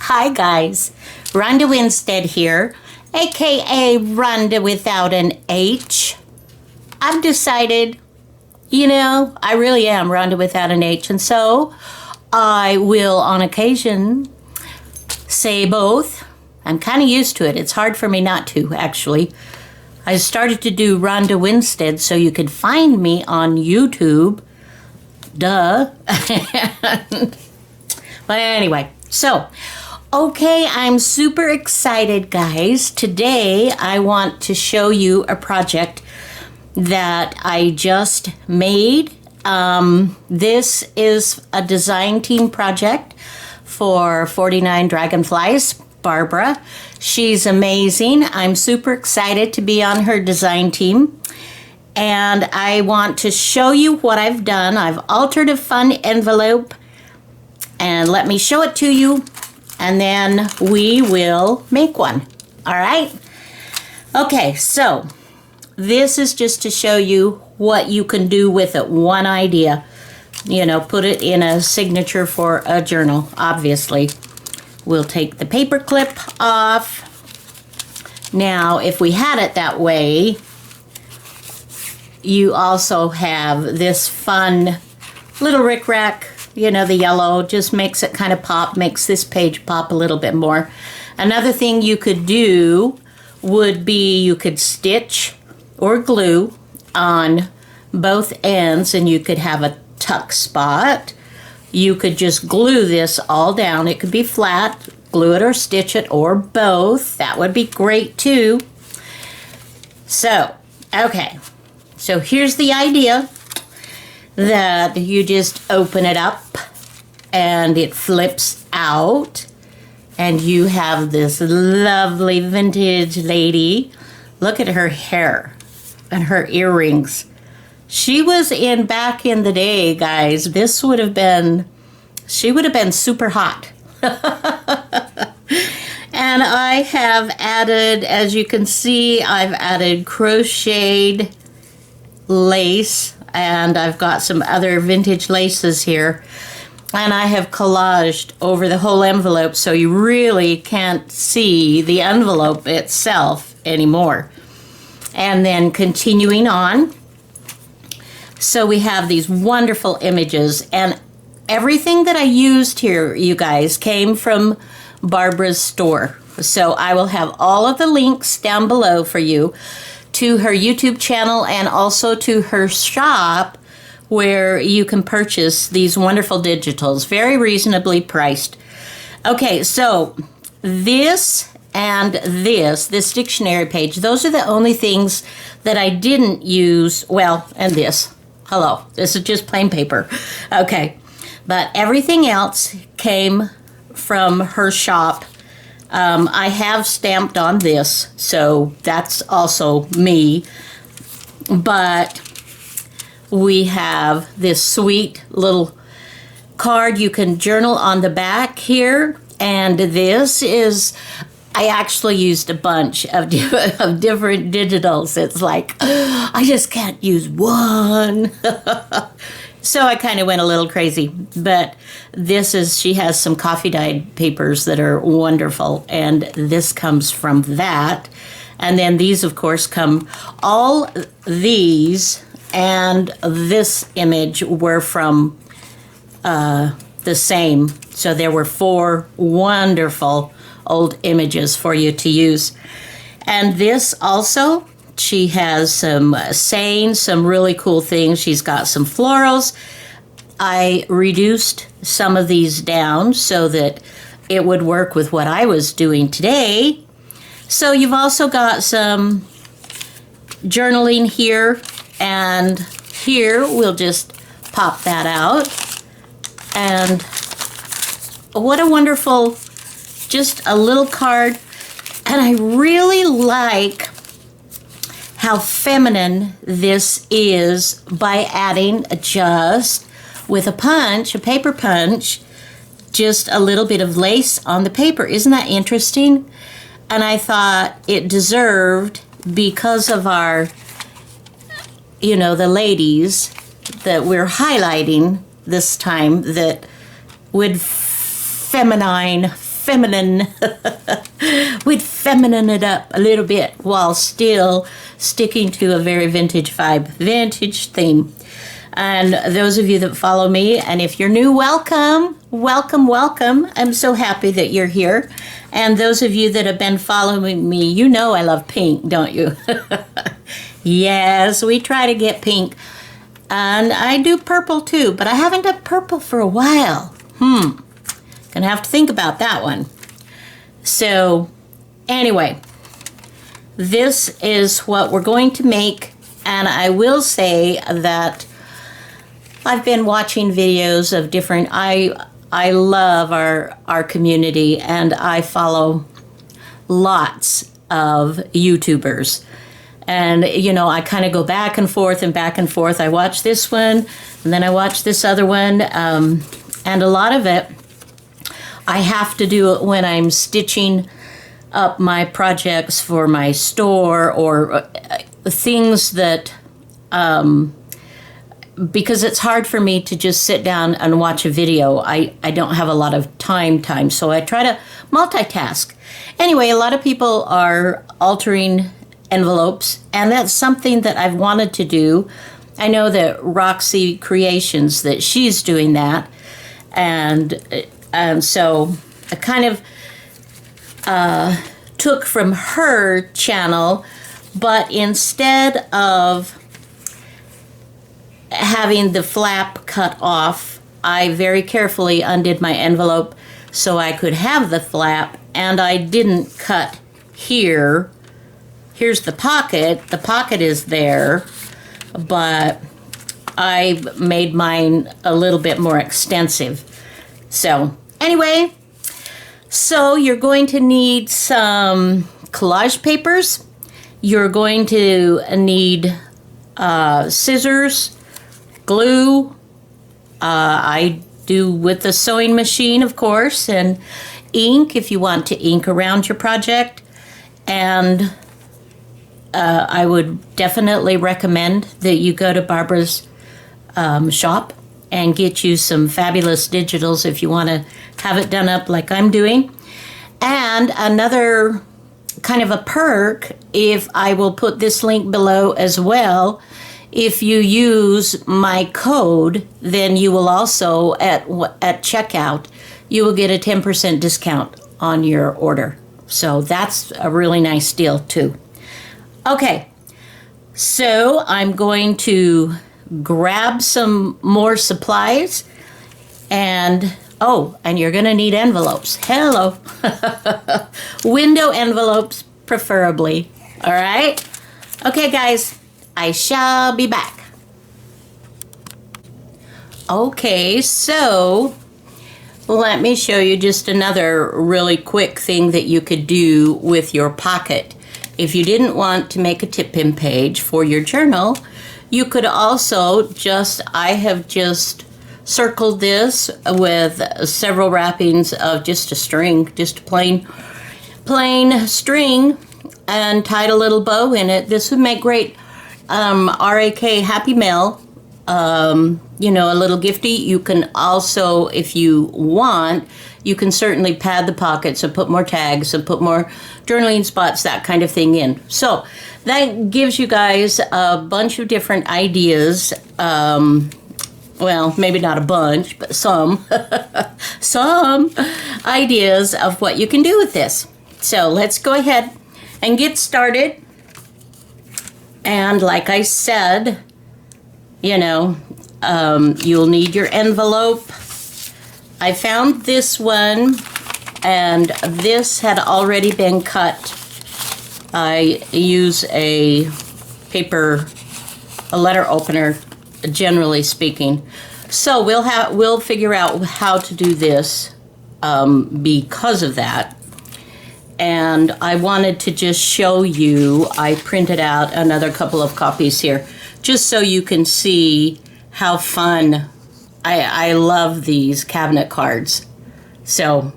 Hi guys, Ronda Winstead here, aka Ronda without an H. I've decided, I really am Ronda without an H, and so I will on occasion say both. I'm kind of used to it. It's hard for me not to, actually. I started to do Ronda Winstead so you could find me on YouTube. Duh. But anyway, so, okay, I'm super excited, guys. Today, I want to show you a project that I just made. This is a design team project for 49dragonflies, Barbara. She's amazing. I'm super excited to be on her design team. And I want to show you what I've done. I've altered a fun envelope. And let me show it to you, and then we will make one. All right? Okay, so this is just to show you what you can do with it. One idea. Put it in a signature for a journal, obviously. We'll take the paper clip off. Now, if we had it that way, you also have this fun little rickrack. The yellow just makes it kind of pop, makes this page pop a little bit more. Another thing you could do would be you could stitch or glue on both ends, and you could have a tuck spot. You could just glue this all down. It could be flat, glue it or stitch it, or both. That would be great too. So, okay. So here's the idea. That you just open it up and it flips out, and you have this lovely vintage lady. Look at her hair and her earrings. She was back in the day, guys. She would have been super hot. And I have added, as you can see, I've added crocheted lace. And I've got some other vintage laces here. And I have collaged over the whole envelope, so you really can't see the envelope itself anymore. And then continuing on. So we have these wonderful images. And everything that I used here, you guys, came from Barbara's store. So I will have all of the links down below for you, to her YouTube channel and also to her shop, where you can purchase these wonderful digitals, very reasonably priced. Okay, so this and this dictionary page, those are the only things that I didn't use. Well, and this. Hello, this is just plain paper. Okay, but everything else came from her shop. I have stamped on this, so that's also me. But we have this sweet little card. You can journal on the back here. And this is, I actually used a bunch of different digitals. It's like, I just can't use one. So I kind of went a little crazy, but she has some coffee dyed papers that are wonderful, and this comes from that. And then these, of course, all these and this image were from the same. So there were 4 wonderful old images for you to use. And this also, she has some sayings, some really cool things. She's got some florals. I reduced some of these down so that it would work with what I was doing today. So you've also got some journaling here, and here we'll just pop that out. And what a wonderful, just a little card. And I really like how feminine this is by adding just with a paper punch, just a little bit of lace on the paper. Isn't that interesting? And I thought it deserved, because of our, the ladies that we're highlighting this time, that would feminine feminine. We'd feminine it up a little bit while still sticking to a very vintage vibe, vintage theme. And those of you that follow me, and if you're new, welcome, welcome, welcome. I'm so happy that you're here. And those of you that have been following me, you know I love pink, don't you? Yes, we try to get pink. And I do purple too, but I haven't done purple for a while. Gonna have to think about that one. So, anyway, this is what we're going to make. And I will say that I've been watching videos of different, I love our community, and I follow lots of YouTubers. And, you know, I kind of go back and forth and back and forth. I watch this one, and then I watch this other one. And a lot of it, I have to do it when I'm stitching up my projects for my store or things that, because it's hard for me to just sit down and watch a video. I don't have a lot of time, so I try to multitask. Anyway, a lot of people are altering envelopes, and that's something that I've wanted to do. I know that Roxy Creations, that she's doing that, and so I kind of took from her channel, but instead of having the flap cut off, I very carefully undid my envelope so I could have the flap, and I didn't cut here. Here's the pocket. The pocket is there, but I made mine a little bit more extensive. So anyway, so you're going to need some collage papers. You're going to need scissors, glue. I do with the sewing machine, of course, and ink if you want to ink around your project. And I would definitely recommend that you go to Barbara's shop and get you some fabulous digitals if you want to have it done up like I'm doing. And another kind of a perk, if I will put this link below as well, if you use my code, then you will also, at checkout, you will get a 10% discount on your order. So that's a really nice deal too. Okay, so I'm going to grab some more supplies, and and you're going to need envelopes. Hello. Window envelopes, preferably. All right? Okay, guys, I shall be back. Okay, so let me show you just another really quick thing that you could do with your pocket. If you didn't want to make a tip pin page for your journal, you could also I have just circled this with several wrappings of just a string, just a plain string, and tied a little bow in it. This would make great RAK Happy Mail, you know, a little gifty. You can also, if you want, you can certainly pad the pockets and put more tags and put more journaling spots, that kind of thing in. So that gives you guys a bunch of different ideas. Well, maybe not a bunch, but some ideas of what you can do with this. So let's go ahead and get started. And like I said, you know, you'll need your envelope. I found this one, and this had already been cut. I use a letter opener, generally speaking. So we'll figure out how to do this because of that. And I wanted to just show you, I printed out another couple of copies here, just so you can see how fun. I love these cabinet cards. So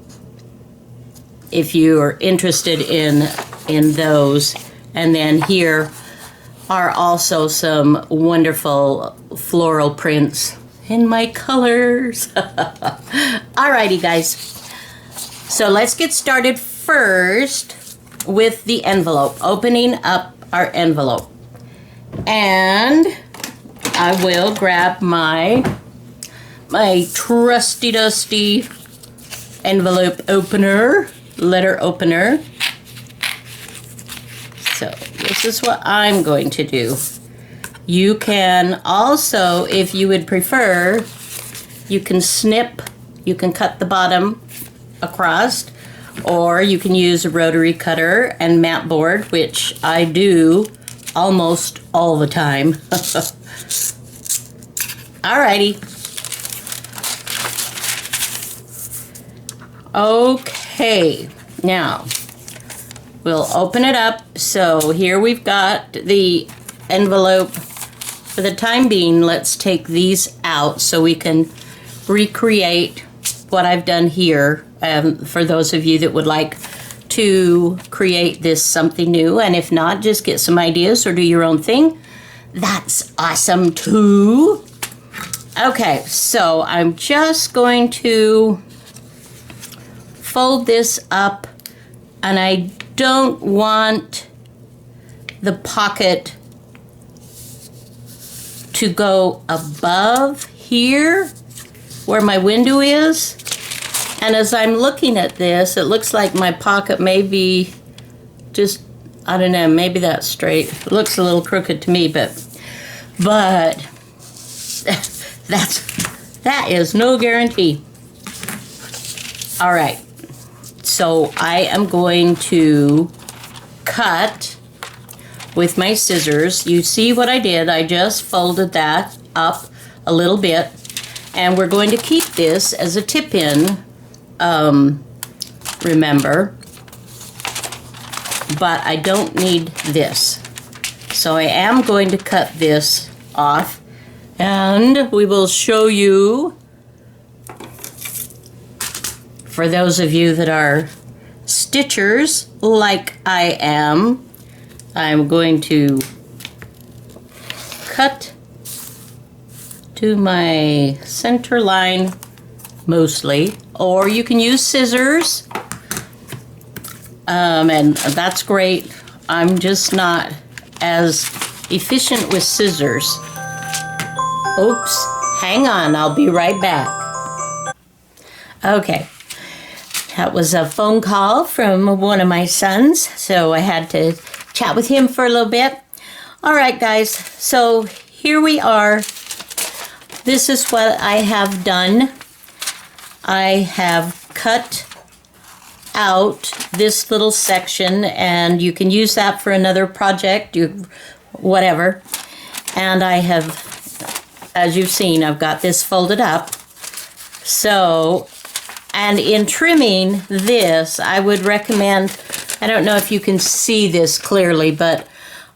if you are interested in those, and then here are also some wonderful floral prints in my colors. Alrighty, guys. So let's get started first with the envelope, opening up our envelope. And I will grab my trusty dusty envelope opener, letter opener. So this is what I'm going to do. You can also, if you would prefer, you can snip, you can cut the bottom across, or you can use a rotary cutter and mat board, which I do almost all the time. Alrighty. Okay, now we'll open it up. So here we've got the envelope. For the time being, let's take these out so we can recreate what I've done here. For those of you that would like to create this something new, and if not, just get some ideas or do your own thing. That's awesome too. Okay, so I'm just going to fold this up, and I don't want the pocket to go above here where my window is. And as I'm looking at this, it looks like my pocket may be just, I don't know, maybe that's straight. It looks a little crooked to me, but that is no guarantee. All right, so I am going to cut with my scissors. You see what I did? I just folded that up a little bit, and we're going to keep this as a tip-in. Remember, but I don't need this. So I am going to cut this off, and we will show you, for those of you that are stitchers like I am, I'm going to cut to my center line mostly, or you can use scissors, and that's great. I'm just not as efficient with scissors. Oops, hang on, I'll be right back. Okay, that was a phone call from one of my sons, so I had to chat with him for a little bit. All right, guys, so here we are. This is what I have done. I have cut out this little section, and you can use that for another project, whatever. And I have, as you've seen, I've got this folded up. So, and in trimming this, I would recommend, I don't know if you can see this clearly, but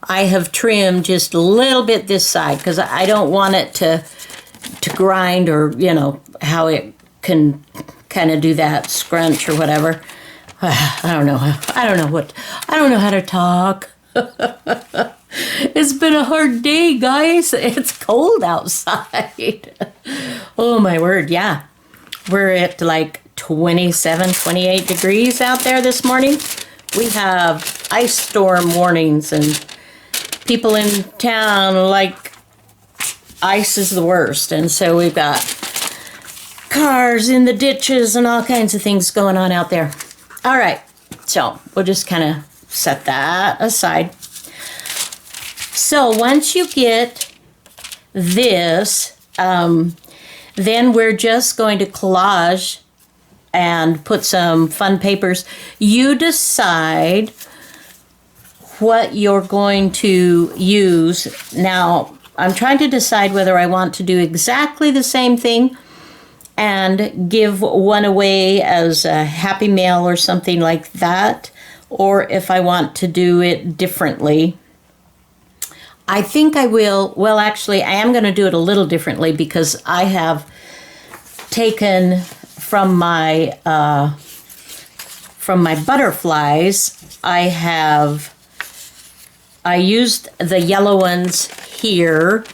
I have trimmed just a little bit this side because I don't want it to grind, or, you know, how it can kind of do that scrunch or whatever. I don't know how to talk. It's been a hard day, guys. It's cold outside. Oh my word, yeah. We're at like 27, 28 degrees out there this morning. We have ice storm warnings, and people in town like ice is the worst. And so we've got cars in the ditches and all kinds of things going on out there. All right, so we'll just kind of set that aside. So once you get this, then we're just going to collage and put some fun papers. You decide what you're going to use. Now, I'm trying to decide whether I want to do exactly the same thing and give one away as a Happy Mail or something like that, or if I want to do it differently. I think I will, well, actually, I am going to do it a little differently because I have taken from my butterflies, I used the yellow ones here,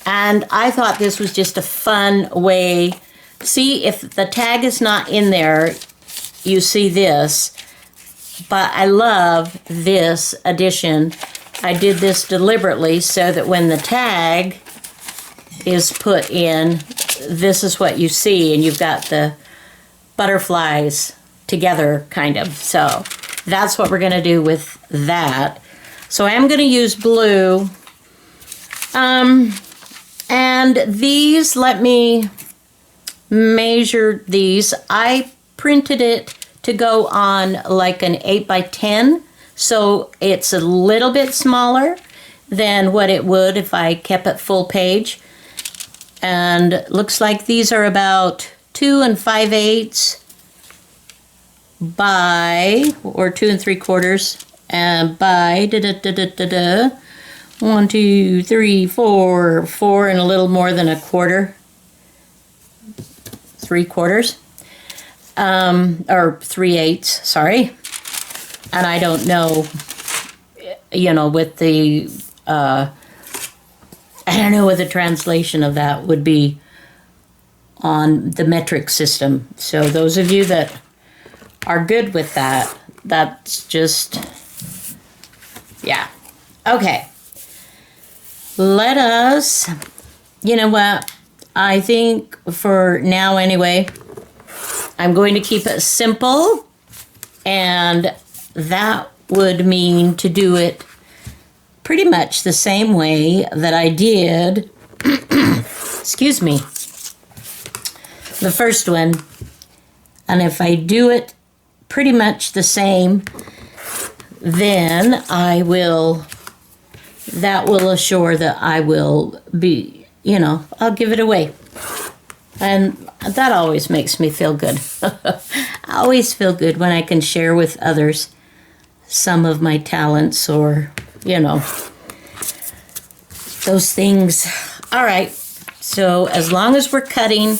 and I thought this was just a fun way. See, if the tag is not in there, you see this. But I love this addition. I did this deliberately so that when the tag is put in, this is what you see, and you've got the butterflies together, kind of. So that's what we're going to do with that. So I am going to use blue. And these, let me measure these. I printed it to go on like an 8x10, so it's a little bit smaller than what it would if I kept it full page. And looks like these are about 2 5/8 by, or 2 3/4, and by 1, 2, 3, 4, 4 and a little more than a quarter, 3/4, or 3/8, sorry. And I don't know, you know, with the, I don't know what the translation of that would be on the metric system. So those of you that are good with that, that's just, yeah. Okay. Let us, you know what, I think for now anyway, I'm going to keep it simple, and that would mean to do it pretty much the same way that I did, excuse me, the first one. And if I do it pretty much the same, then I will, that will assure that I will be, you know, I'll give it away. And that always makes me feel good. I always feel good when I can share with others some of my talents, or, you know, those things. All right, so as long as we're cutting,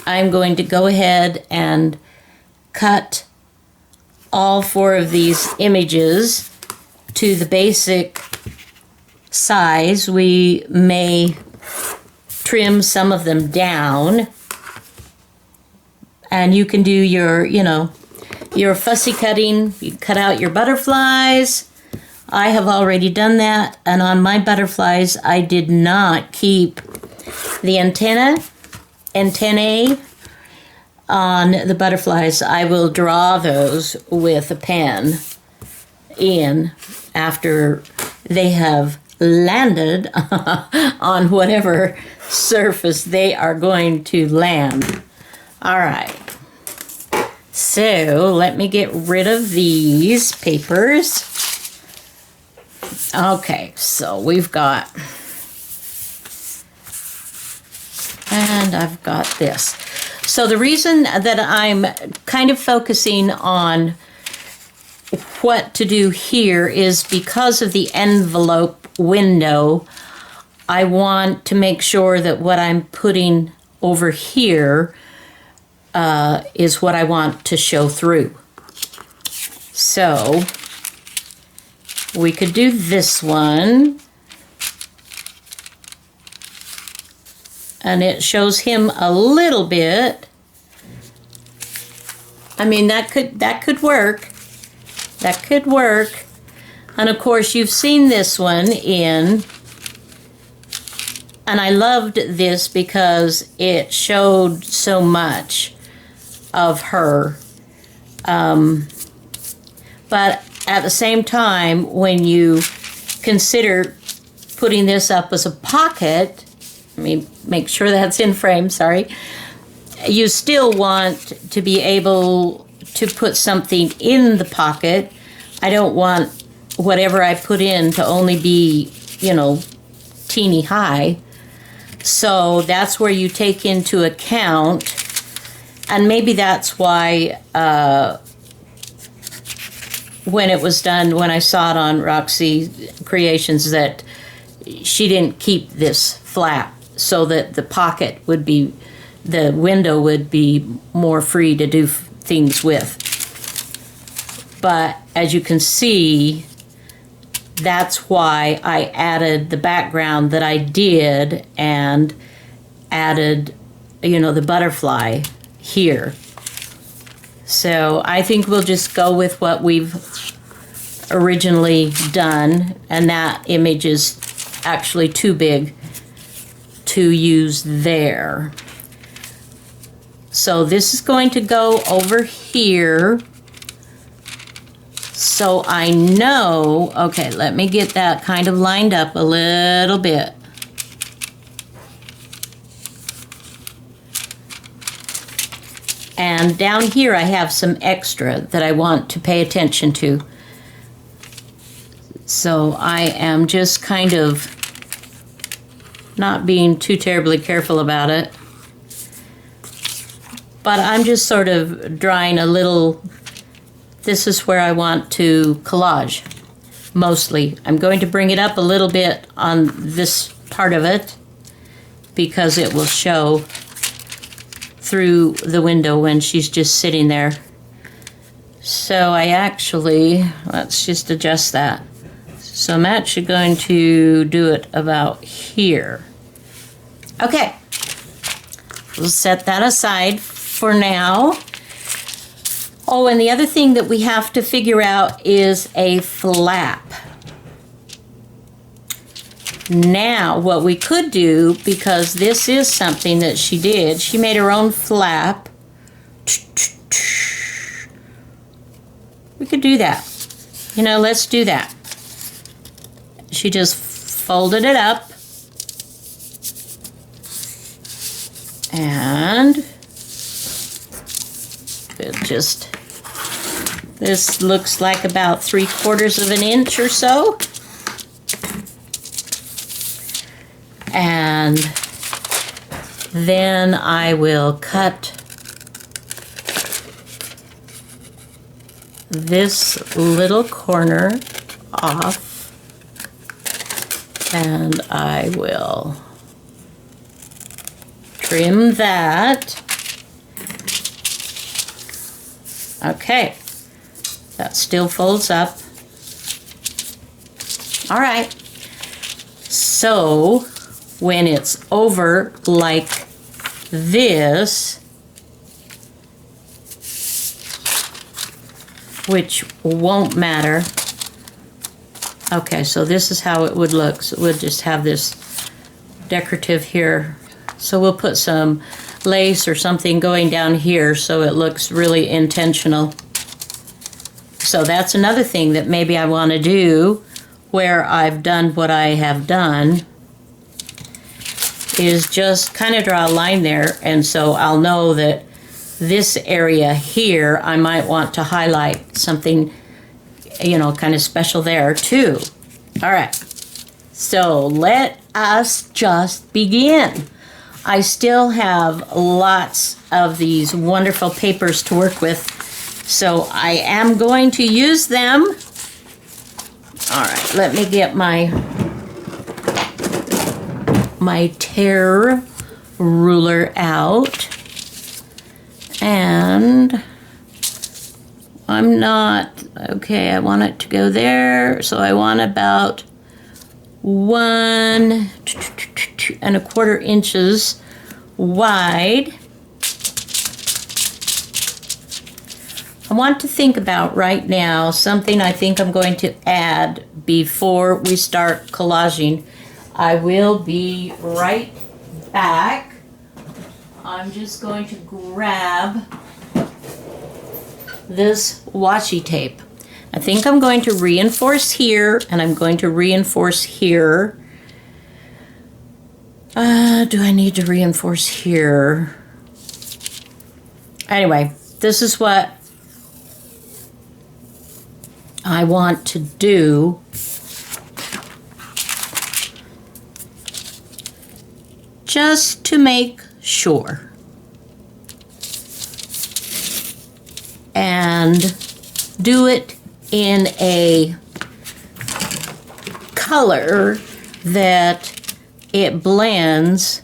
I'm going to go ahead and cut all 4 of these images to the basic size. We may trim some of them down, and you can do your, you know, your fussy cutting. You cut out your butterflies. I have already done that, and on my butterflies I did not keep the antennae on the butterflies. I will draw those with a pen in after they have landed on whatever surface they are going to land. All right, so let me get rid of these papers. Okay, so we've got, and I've got this. So the reason that I'm kind of focusing on what to do here is because of the envelope window. I want to make sure that what I'm putting over here is what I want to show through. So we could do this one, and it shows him a little bit. I mean, that could work. That could work. And of course, you've seen this one in, and I loved this because it showed so much of her. But at the same time, when you consider putting this up as a pocket, let me make sure that's in frame, sorry, you still want to be able to put something in the pocket. I don't want whatever I put in to only be, you know, teeny high. So that's where you take into account, and maybe that's why when it was done, when I saw it on Roxy Creations, that she didn't keep this flat so that the pocket would be, the window would be more free to do things with. But as you can see, that's why I added the background that I did and added, you know, the butterfly here. So I think we'll just go with what we've originally done, and that image is actually too big to use there. So this is going to go over here. So I know, okay, let me get that kind of lined up a little bit. And down here I have some extra that I want to pay attention to. So I am just kind of not being too terribly careful about it. But I'm just sort of drawing a little, this is where I want to collage, mostly. I'm going to bring it up a little bit on this part of it because it will show through the window when she's just sitting there. So I actually, let's just adjust that. So I'm actually going to do it about here. Okay, we'll set that aside for now. Oh, and the other thing that we have to figure out is a flap. Now, what we could do, because this is something that she did, she made her own flap. We could do that. You know, let's do that. She just folded it up. And it just, this looks like about 3/4 of an inch or so. And then I will cut this little corner off, and I will trim that. Okay, that still folds up. All right, so when it's over like this, which won't matter. Okay, so this is how it would look. So we'll just have this decorative here. So we'll put some lace or something going down here so it looks really intentional. So that's another thing that maybe I want to do where I've done what I have done, is just kind of draw a line there, and so I'll know that this area here I might want to highlight something, you know, kind of special there too. All right, so let us just begin. I still have lots of these wonderful papers to work with, so I am going to use them. All right, let me get my tear ruler out. And I'm not, okay, I want it to go there, so I want about 1 1/4 inches wide. I want to think about right now something I think I'm going to add before we start collaging. I will be right back. I'm just going to grab this washi tape. I think I'm going to reinforce here, and I'm going to reinforce here. Do I need to reinforce here? Anyway, this is what I want to do. Just to make sure. And do it in a color that it blends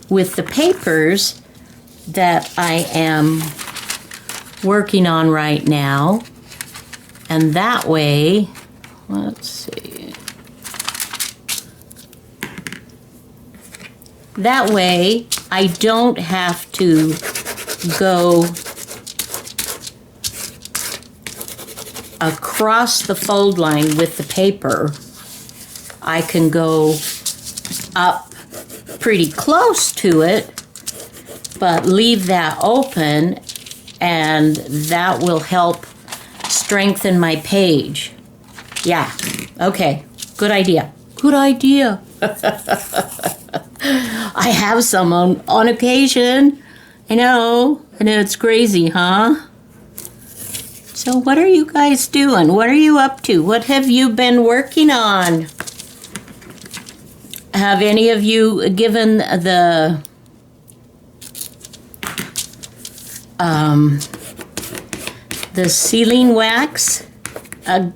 with the papers that I am working on right now. And that way, let's see. That way, I don't have to go across the fold line with the paper, I can go up pretty close to it, but leave that open, and that will help strengthen my page. Yeah, okay, good idea. Good idea. I have some on occasion. I know it's crazy, huh? So what are you guys doing? What are you up to? What have you been working on? Have any of you given the sealing wax a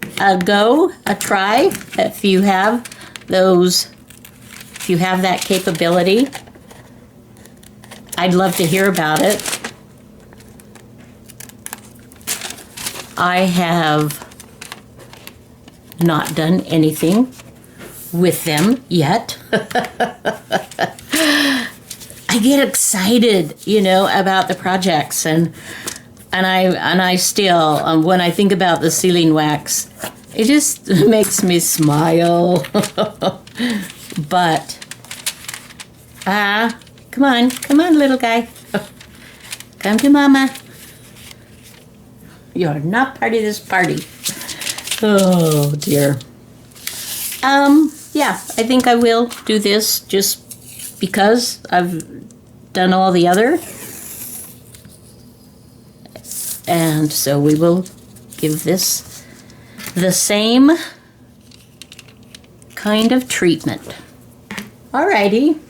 try? If you have that capability, I'd love to hear about it. I have not done anything with them yet. I get excited, about the projects, and I still, when I think about the sealing wax, it just makes me smile. But come on, little guy, come to mama. You're not part of this party. Oh dear. Yeah, I think I will do this just because I've done all the other. And so we will give this the same kind of treatment. Alrighty.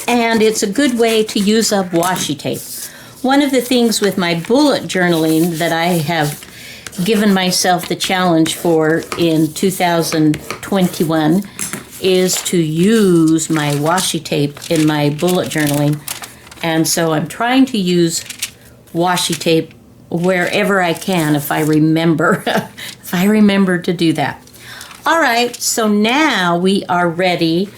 And it's a good way to use up washi tape. One of the things with my bullet journaling that I have given myself the challenge for in 2021 is to use my washi tape in my bullet journaling. And so I'm trying to use washi tape wherever I can if I remember, to do that. All right, so now we are ready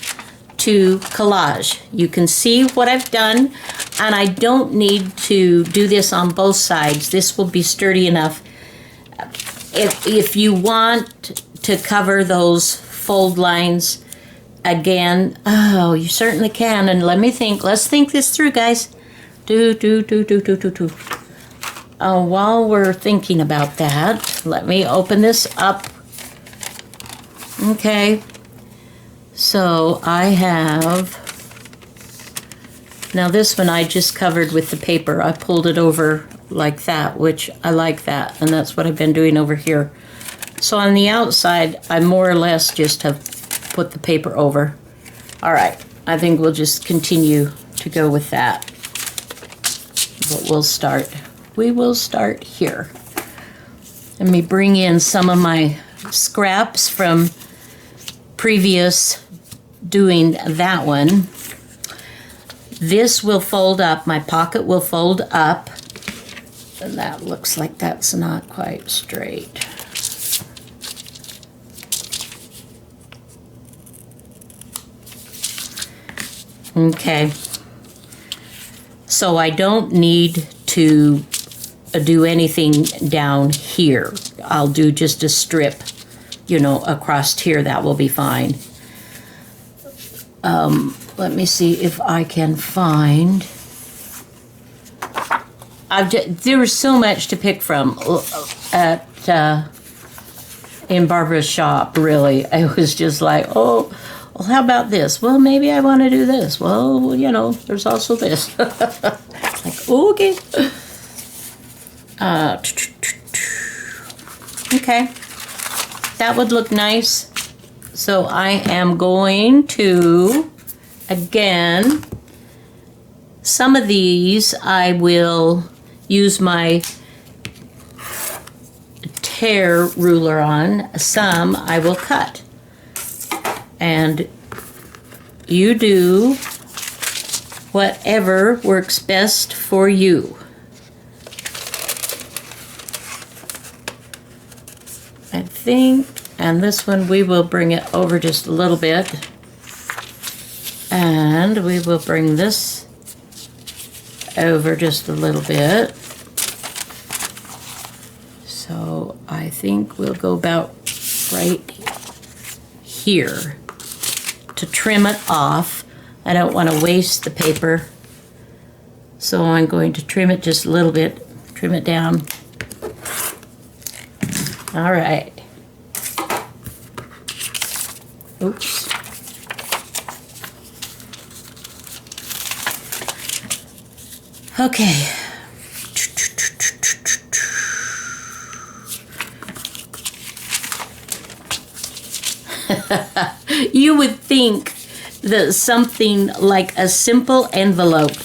to collage. You can see what I've done, and I don't need to do this on both sides. This will be sturdy enough. If you want to cover those fold lines again, you certainly can. And let me think. Let's think this through, guys. While we're thinking about that, let me open this up. Okay. So I have, now this one I just covered with the paper. I pulled it over like that, which I like that, and that's what I've been doing over here. So on the outside, I more or less just have put the paper over. All right, I think we'll just continue to go with that. But we will start here. Let me bring in some of my scraps from previous doing that one. This will fold up, my pocket will fold up, and that looks like that's not quite straight. Okay, so I don't need to do anything down here. I'll do just a strip, across here. That will be fine. Let me see if I can find. There was so much to pick from in Barbara's shop. Really, I was just like, oh, well, how about this? Well, maybe I want to do this. Well, there's also this. Like, okay. Okay, that would look nice. So I am going to, again, some of these I will use my tear ruler on. Some I will cut. And you do whatever works best for you. I think, and this one we will bring it over just a little bit. And we will bring this over just a little bit. I think we'll go about right here to trim it off. I don't want to waste the paper, so I'm going to trim it just a little bit, trim it down. All right. Oops. Okay. You would think that something like a simple envelope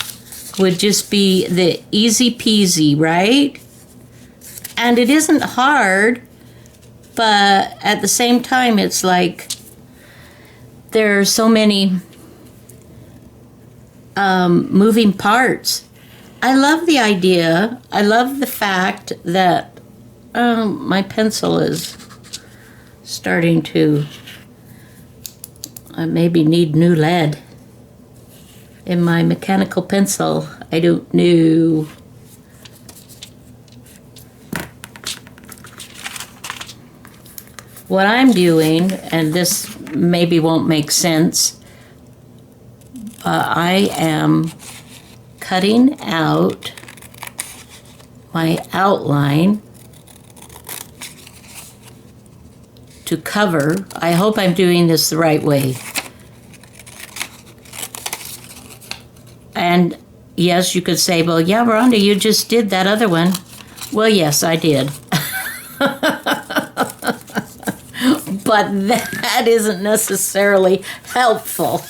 would just be the easy peasy, right? And it isn't hard, but at the same time, it's like there are so many moving parts. I love the idea. I love the fact that my pencil is starting to maybe need new lead in my mechanical pencil. I don't know. What I'm doing, and this maybe won't make sense, I am cutting out my outline to cover. I hope I'm doing this the right way. And yes, you could say, well, yeah, Rhonda, you just did that other one. Well, yes, I did. But that isn't necessarily helpful.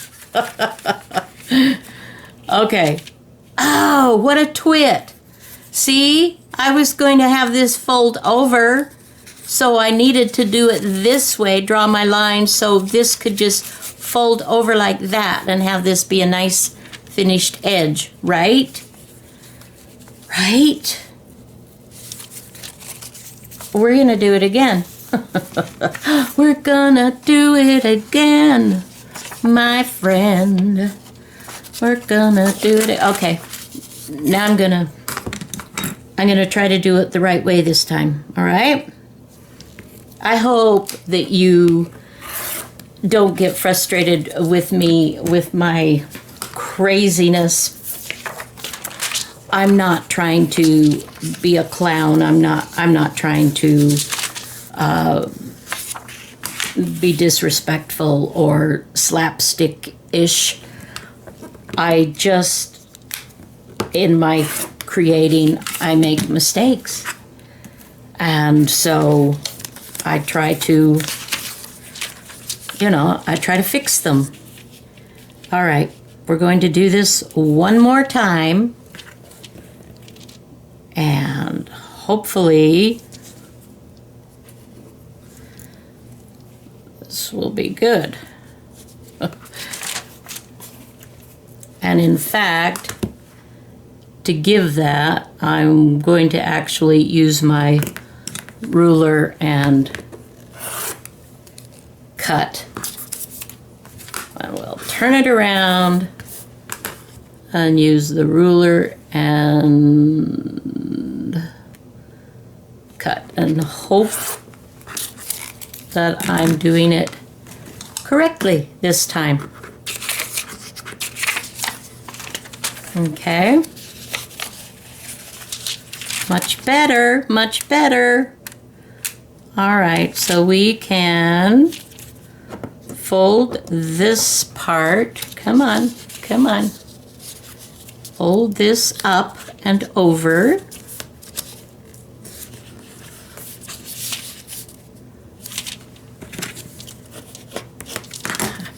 Okay. Oh, what a twit. See, I was going to have this fold over, so I needed to do it this way, draw my line so this could just fold over like that and have this be a nice finished edge, right? Right? We're gonna do it again. We're gonna do it again, my friend. We're gonna do it. Okay, now I'm gonna try to do it the right way this time. All right. I hope that you don't get frustrated with me with my craziness. I'm not trying to be a clown. I'm not trying to be disrespectful or slapstick-ish. I just, in my creating, I make mistakes. And so I try to, I try to fix them. All right, we're going to do this one more time. And hopefully this will be good. And in fact, to give that, I'm going to actually use my ruler and cut. And we'll turn it around and use the ruler and cut and hope that I'm doing it correctly this time. Okay. Much better, much better. All right, so we can fold this part. Come on, come on. Fold this up and over.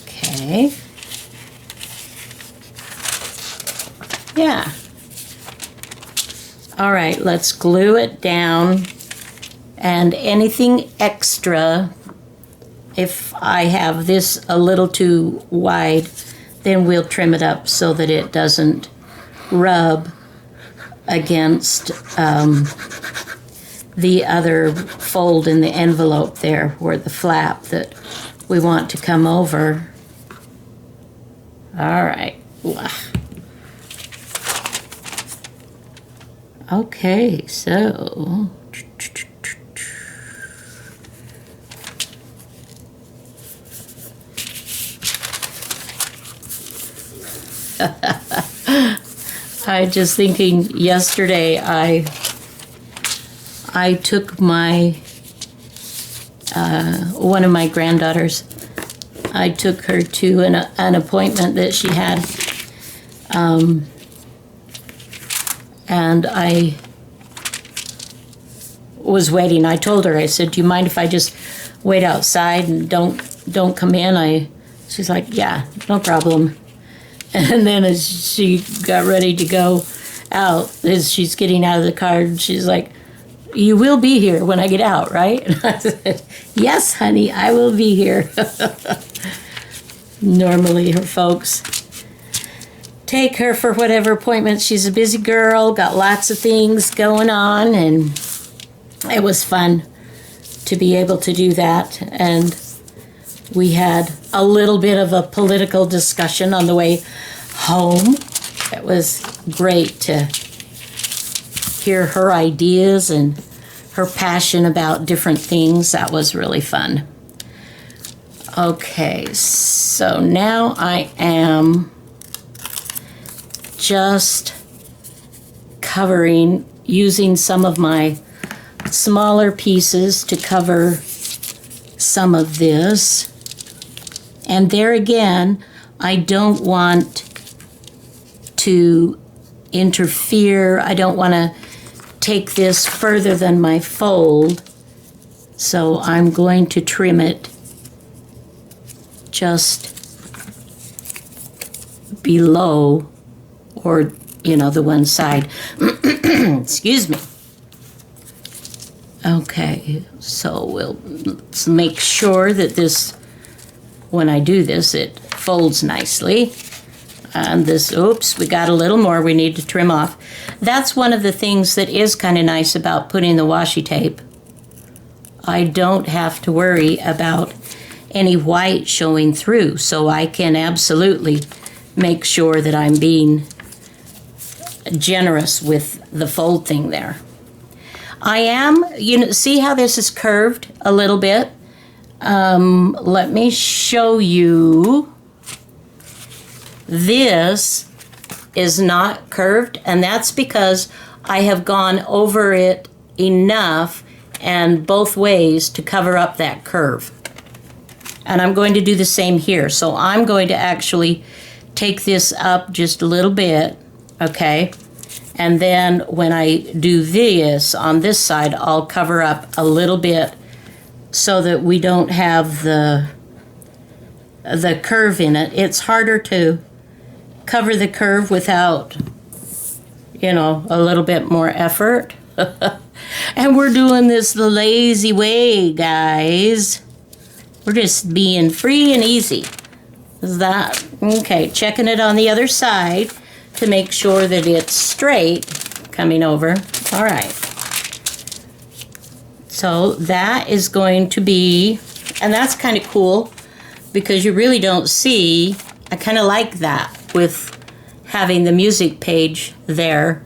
Okay. Yeah. All right, let's glue it down. And anything extra, if I have this a little too wide, then we'll trim it up so that it doesn't rub against the other fold in the envelope there, where the flap that we want to come over. All right. Okay, so I just thinking yesterday I took my one of my granddaughters. I took her to an appointment that she had, and I was waiting. I told her, I said, "Do you mind if I just wait outside and don't come in?" She's like, "Yeah, no problem." And then as she got ready to go out, as she's getting out of the car, she's like, "You will be here when I get out, right?" And I said, "Yes, honey, I will be here." Normally her folks take her for whatever appointment. She's a busy girl, got lots of things going on, and it was fun to be able to do that. And we had a little bit of a political discussion on the way home. It was great to hear her ideas and her passion about different things. That was really fun. Okay, so now I am just covering, using some of my smaller pieces to cover some of this. And there again, I don't want to interfere. I don't want to take this further than my fold. So I'm going to trim it just below, or, the one side. Excuse me. Okay, so let's make sure that this, when I do this, it folds nicely. And this, oops, we got a little more we need to trim off. That's one of the things that is kind of nice about putting the washi tape. I don't have to worry about any white showing through, so I can absolutely make sure that I'm being generous with the fold thing there. I am, see how this is curved a little bit? Let me show you. This is not curved, and that's because I have gone over it enough and both ways to cover up that curve. And I'm going to do the same here. So I'm going to actually take this up just a little bit, okay? And then when I do this on this side, I'll cover up a little bit so that we don't have the curve in it. It's harder to cover the curve without, a little bit more effort. And we're doing this the lazy way, guys. We're just being free and easy. Is that okay? Checking it on the other side to make sure that it's straight coming over. All right. So that is going to be, and that's kind of cool because you really don't see. I kind of like that with having the music page there.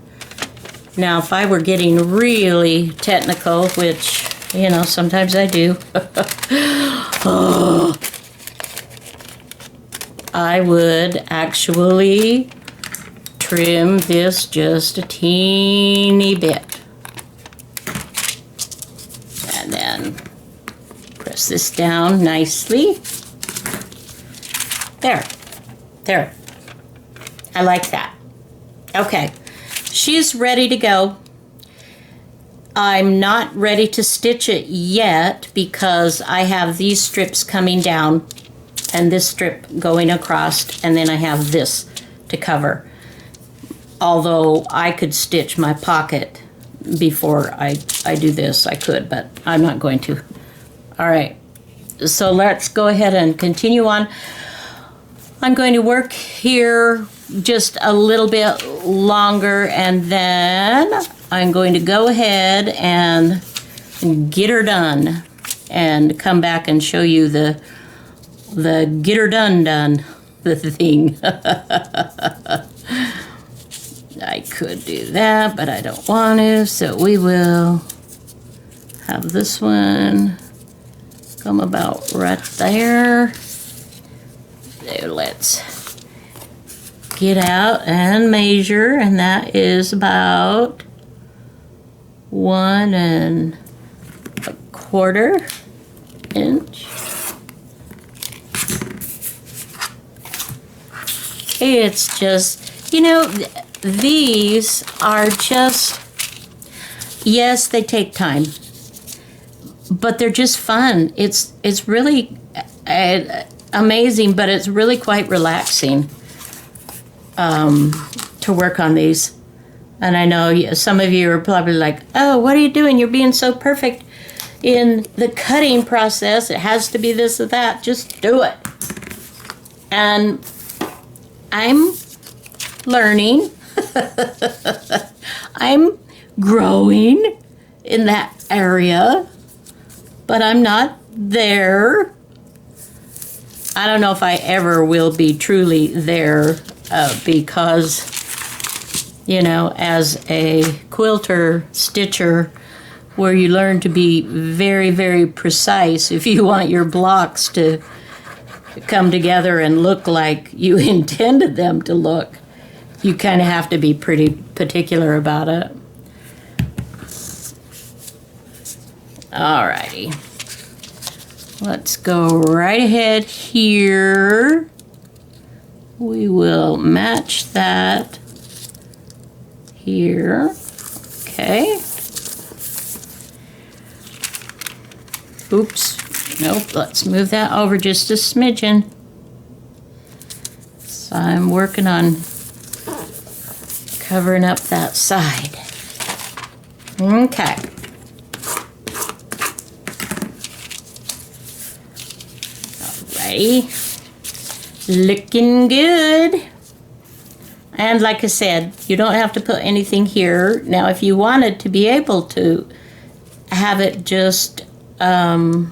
Now, if I were getting really technical, which, sometimes I do, I would actually trim this just a teeny bit. And then press this down nicely. There. I like that. Okay. She's ready to go. I'm not ready to stitch it yet because I have these strips coming down and this strip going across, and then I have this to cover. Although I could stitch my pocket before I do this, I could, but I'm not going to. All right, so let's go ahead and continue on. I'm going to work here just a little bit longer, and then I'm going to go ahead and get her done and come back and show you the get her done the thing. I could do that, but I don't want to, so we will have this one come about right there. There, let's get out and measure, and that is about 1¼ inch. It's just, you know, these are just, yes, they take time, but they're just fun. It's really amazing, but it's really quite relaxing to work on these. And I know some of you are probably like, oh, what are you doing? You're being so perfect in the cutting process. It has to be this or that. Just do it. And I'm learning. I'm growing in that area, but I'm not there. I don't know if I ever will be truly there because, you know, as a quilter, stitcher, where you learn to be very, very precise if you want your blocks to come together and look like you intended them to look, you kind of have to be pretty particular about it. Alrighty. Let's go right ahead here. We will match that here. Okay. Oops. Nope. Let's move that over just a smidgen. So I'm working on covering up that side. Okay. Alrighty. Looking good. And like I said, you don't have to put anything here. Now, if you wanted to be able to have it just, no,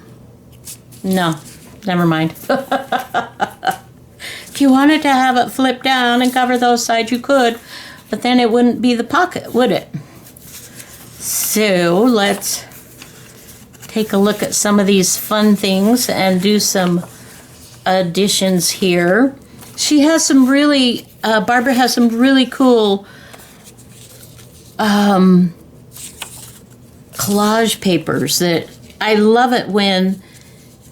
never mind. If you wanted to have it flip down and cover those sides, you could, but then it wouldn't be the pocket, would it? So let's take a look at some of these fun things and do some additions here. She has some really, Barbara has some really cool collage papers that I love it when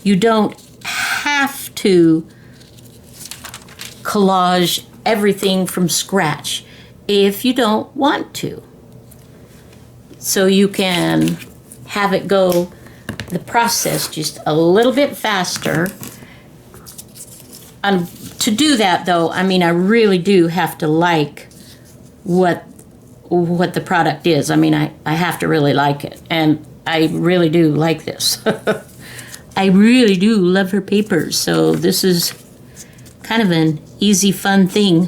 you don't have to collage everything from scratch if you don't want to. So you can have it go the process just a little bit faster. To do that, though, I mean, I really do have to like what the product is. I mean, I have to really like it, and I really do like this. I really do love her papers, so this is kind of an easy, fun thing.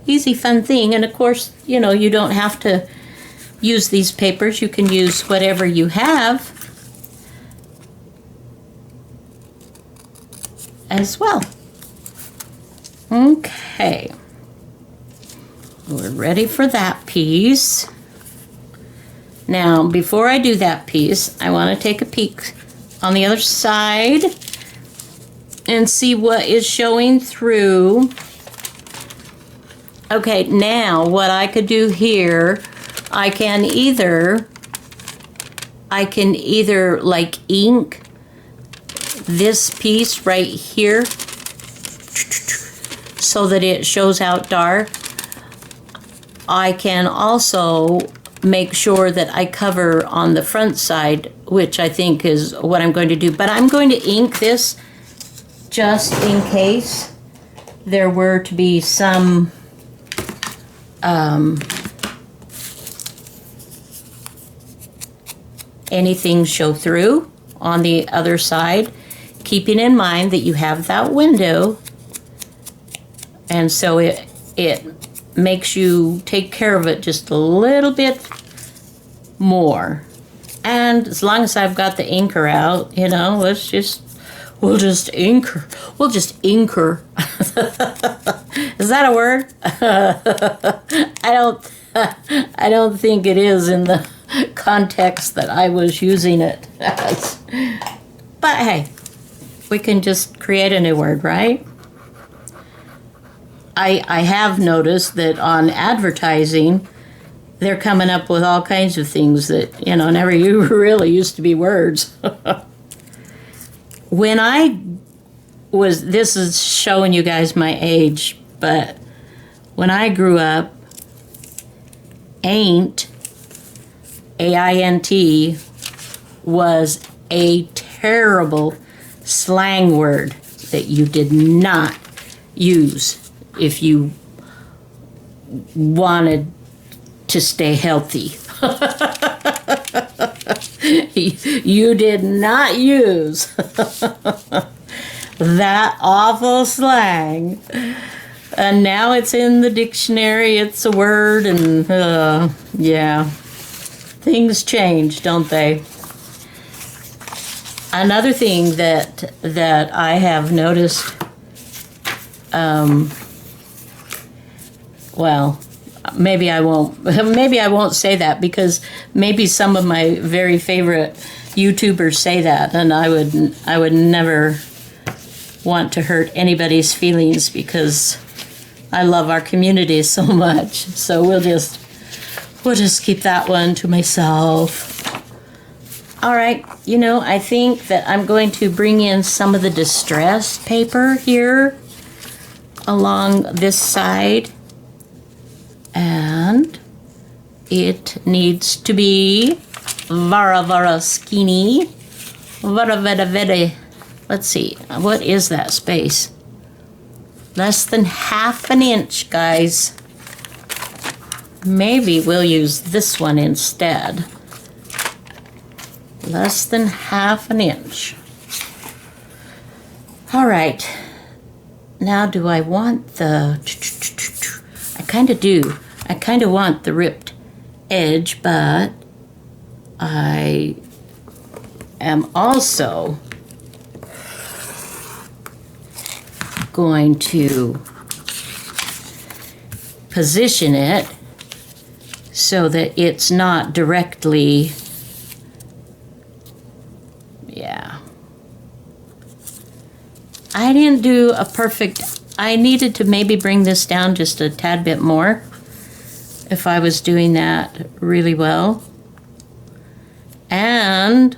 Easy, fun thing, and of course, you know, you don't have to use these papers. You can use whatever you have as well. Okay, we're ready for that piece. Now, before I do that piece, I want to take a peek on the other side and see what is showing through. Okay, now what I could do here, I can either like ink this piece right here so that it shows out dark. I can also make sure that I cover on the front side, which I think is what I'm going to do. But I'm going to ink this just in case there were to be some anything show through on the other side, keeping in mind that you have that window, and so it makes you take care of it just a little bit more. And as long as I've got the inker out, you know, we'll just inker. We'll just inker. Is that a word? I don't think it is in the context that I was using it as. But hey, we can just create a new word, right? I have noticed that on advertising, they're coming up with all kinds of things that, you know, never really used to be words. When I was, this is showing you guys my age, but when I grew up, ain't, A-I-N-T, was a terrible slang word that you did not use if you wanted to stay healthy. You did not use that awful slang. And now it's in the dictionary, it's a word, and yeah, things change, don't they? Another thing that I have noticed, well, maybe I won't say that, because maybe some of my very favorite YouTubers say that, and I would never want to hurt anybody's feelings, because I love our community so much. So we'll just keep that one to myself. All right, you know, I think that I'm going to bring in some of the distressed paper here along this side. And it needs to be very skinny. Very. Let's see, what is that space? Less than ½ an inch, guys. Maybe we'll use this one instead. Less than ½ an inch. All right. Now, do I want the... I kind of do. I kind of want the ripped edge, but I am also going to position it so that it's not directly, yeah. I didn't do a perfect, I needed to maybe bring this down just a tad bit more if I was doing that really well. And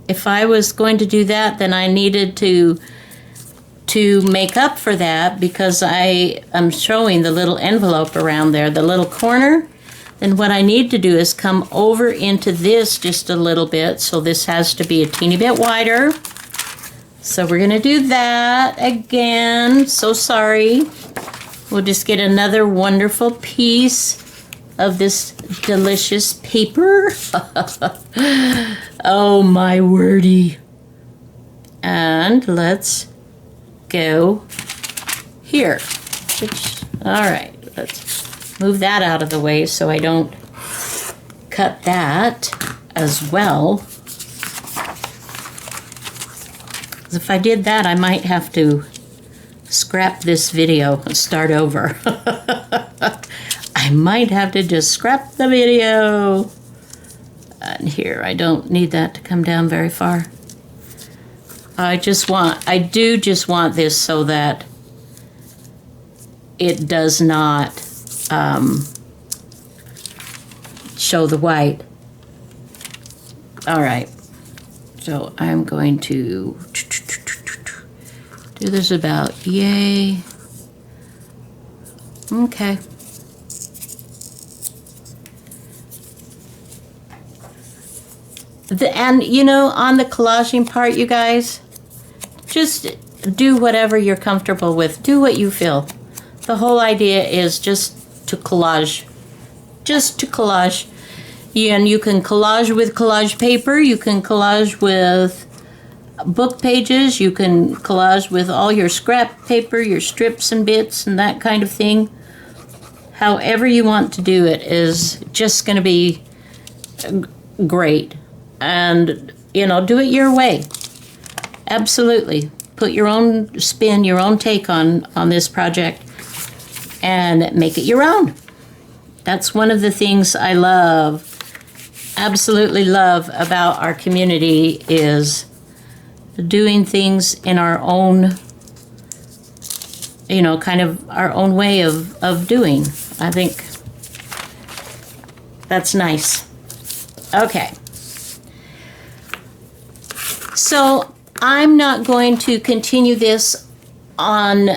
if I was going to do that, then I needed to make up for that, because I am showing the little envelope around there, the little corner. Then what I need to do is come over into this just a little bit, so this has to be a teeny bit wider. So we're gonna do that again. So sorry. We'll just get another wonderful piece of this delicious paper. Oh my wordy. And let's go here. All right, let's move that out of the way so I don't cut that as well. 'Cause if I did that, I might have to scrap this video and start over. I might have to just scrap the video. And here, I don't need that to come down very far. I do just want this so that it does not show the white. All right, so I'm going to do this about yay. Okay. And you know, on the collaging part, you guys, just do whatever you're comfortable with. Do what you feel. The whole idea is just to collage. Just to collage. And you can collage with collage paper. You can collage with book pages. You can collage with all your scrap paper, your strips and bits and that kind of thing. However you want to do it is just going to be great. And, you know, do it your way. Absolutely. Put your own spin, your own take on this project and make it your own. That's one of the things I love, absolutely love about our community, is doing things in our own you know, kind of our own way of doing. I think that's nice. Okay. So I'm not going to continue this on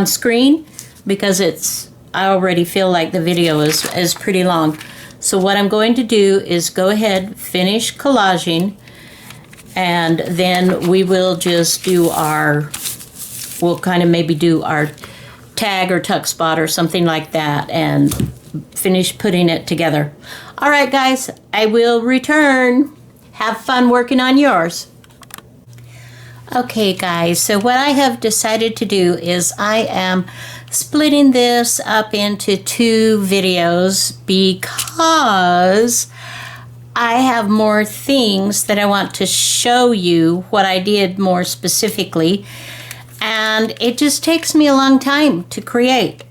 screen because I already feel like the video is pretty long. So what I'm going to do is go ahead, finish collaging, and then we will just do we'll kind of maybe do our tag or tuck spot or something like that and finish putting it together. All right, guys, I will return. Have fun working on yours. Okay, guys, so what I have decided to do is I am splitting this up into 2 videos because I have more things that I want to show you what I did more specifically, and it just takes me a long time to create.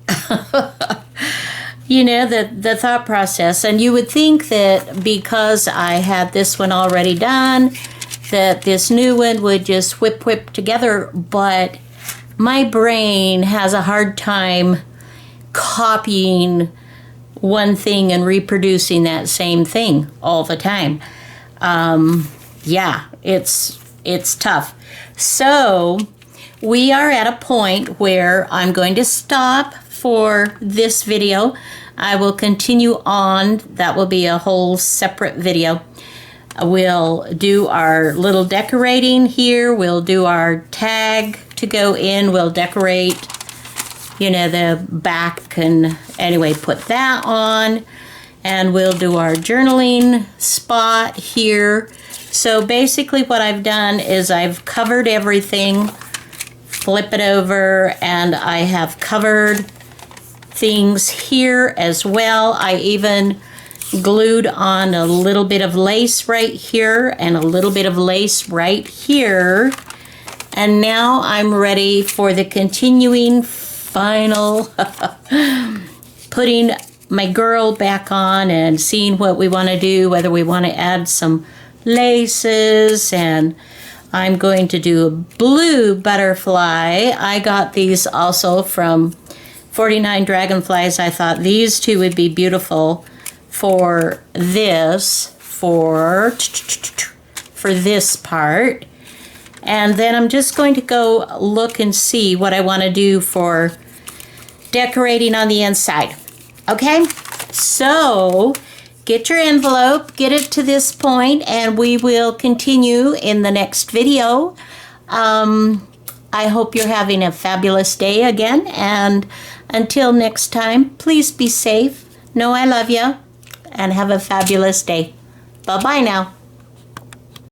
You know, the thought process. And you would think that because I had this one already done, that this new one would just whip together, but my brain has a hard time copying one thing and reproducing that same thing all the time. Yeah, it's tough. So we are at a point where I'm going to stop for this video. I will continue on. That will be a whole separate video. We'll do our little decorating here. We'll do our tag to go in. We'll decorate, you know, the back, and anyway, put that on. And we'll do our journaling spot here. So basically what I've done is I've covered everything. Flip it over, and I have covered things here as well. I even glued on a little bit of lace right here and a little bit of lace right here. And now I'm ready for the continuing final putting my girl back on and seeing what we want to do, whether we want to add some laces. And I'm going to do a blue butterfly. I got these also from 49 Dragonflies. I thought these 2 would be beautiful for this, for this part. And then I'm just going to go look and see what I want to do for decorating on the inside. Okay, so get your envelope, get it to this point, and we will continue in the next video. I hope you're having a fabulous day again, and until next time, please be safe. Know I love you, and have a fabulous day. Bye-bye now.